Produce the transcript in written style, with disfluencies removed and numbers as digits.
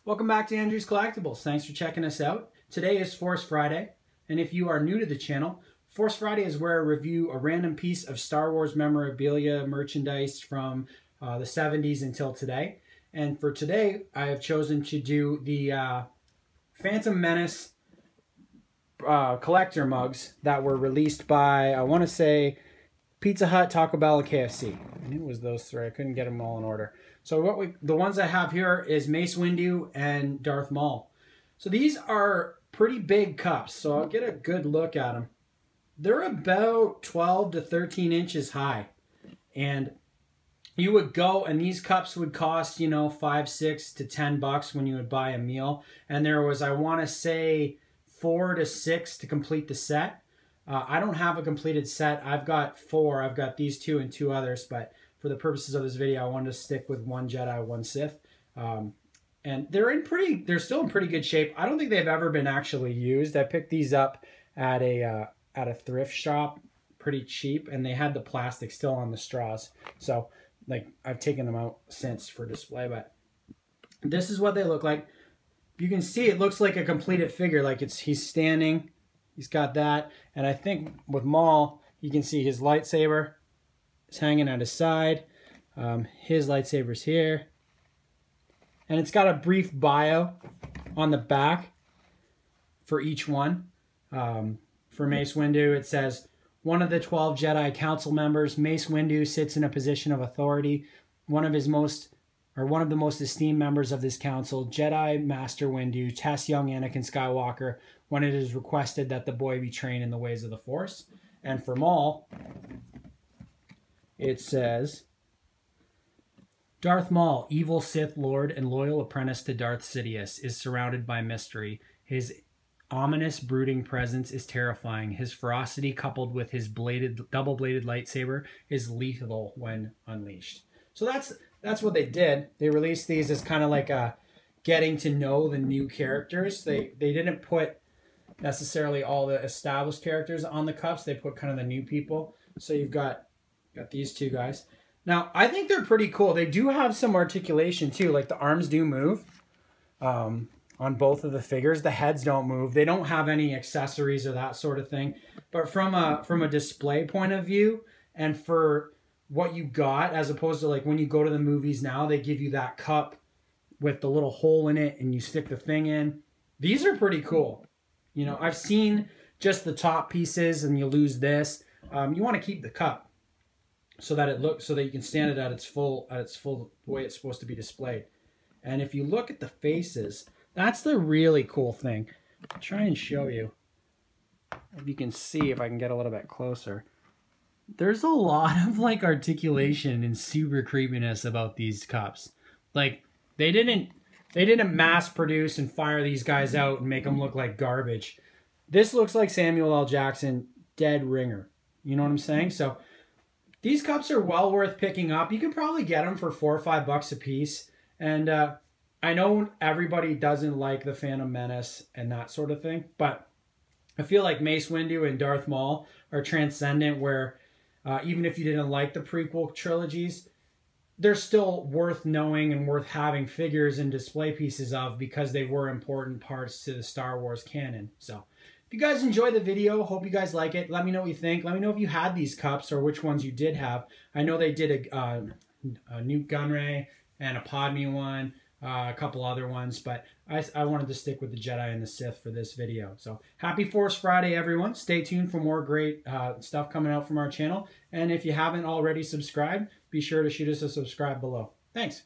Welcome back to Andrew's Collectibles. Thanks for checking us out. Today is Force Friday, and if you are new to the channel, Force Friday is where I review a random piece of Star Wars memorabilia merchandise from the 70s until today. And for today, I have chosen to do the Phantom Menace collector mugs that were released by, I want to say, Pizza Hut, Taco Bell, and KFC. I knew it was those three. I couldn't get them all in order. So the ones I have here is Mace Windu and Darth Maul. So these are pretty big cups, so I'll get a good look at them. They're about 12 to 13 inches high. And you would go, and these cups would cost, you know, $5, $6 to $10 when you would buy a meal. And there was, I want to say, 4 to 6 to complete the set. I don't have a completed set. I've got 4. I've got these 2 and 2 others, but for the purposes of this video, I wanted to stick with 1 Jedi, 1 Sith. And they're still in pretty good shape. I don't think they've ever been actually used. I picked these up at a thrift shop, pretty cheap, and they had the plastic still on the straws. So, like, I've taken them out since for display, but this is what they look like. You can see it looks like a completed figure, like he's standing. He's got that, and I think with Maul, you can see his lightsaber is hanging at his side. His lightsaber's here. And it's got a brief bio on the back for each one. For Mace Windu, it says, one of the 12 Jedi Council members, Mace Windu sits in a position of authority. One of the most esteemed members of this council, Jedi Master Windu, tests young Anakin Skywalker when it is requested that the boy be trained in the ways of the Force. And for Maul, it says, Darth Maul, evil Sith Lord and loyal apprentice to Darth Sidious, is surrounded by mystery. His ominous, brooding presence is terrifying. His ferocity, coupled with his double-bladed lightsaber, is lethal when unleashed. So that's what they did. They released these as kind of like a getting to know the new characters. They didn't put necessarily all the established characters on the cups. They put kind of the new people. So you've got these two guys. Now, I think they're pretty cool. They do have some articulation too. Like the arms do move on both of the figures. The heads don't move. They don't have any accessories or that sort of thing. But from a display point of view, and for what you got, as opposed to like when you go to the movies now, they give you that cup with the little hole in it and you stick the thing in. These are pretty cool. You know, I've seen just the top pieces and you lose this. You want to keep the cup so that you can stand it at its full way it's supposed to be displayed. And if you look at the faces, that's the really cool thing. I'll try and show you. If you can see, if I can get a little bit closer. There's a lot of like articulation and super creepiness about these cups. Like they didn't mass produce and fire these guys out and make them look like garbage. This looks like Samuel L. Jackson, dead ringer. You know what I'm saying? So these cups are well worth picking up. You can probably get them for $4 or $5 a piece. And I know everybody doesn't like the Phantom Menace and that sort of thing, but I feel like Mace Windu and Darth Maul are transcendent where even if you didn't like the prequel trilogies, they're still worth knowing and worth having figures and display pieces of because they were important parts to the Star Wars canon. So if you guys enjoyed the video, hope you guys like it. Let me know what you think. Let me know if you had these cups or which ones you did have. I know they did a Nute Gunray and a Padme one, a couple other ones, but I wanted to stick with the Jedi and the Sith for this video. So happy Force Friday, everyone. Stay tuned for more great stuff coming out from our channel. And if you haven't already subscribed, be sure to shoot us a subscribe below. Thanks.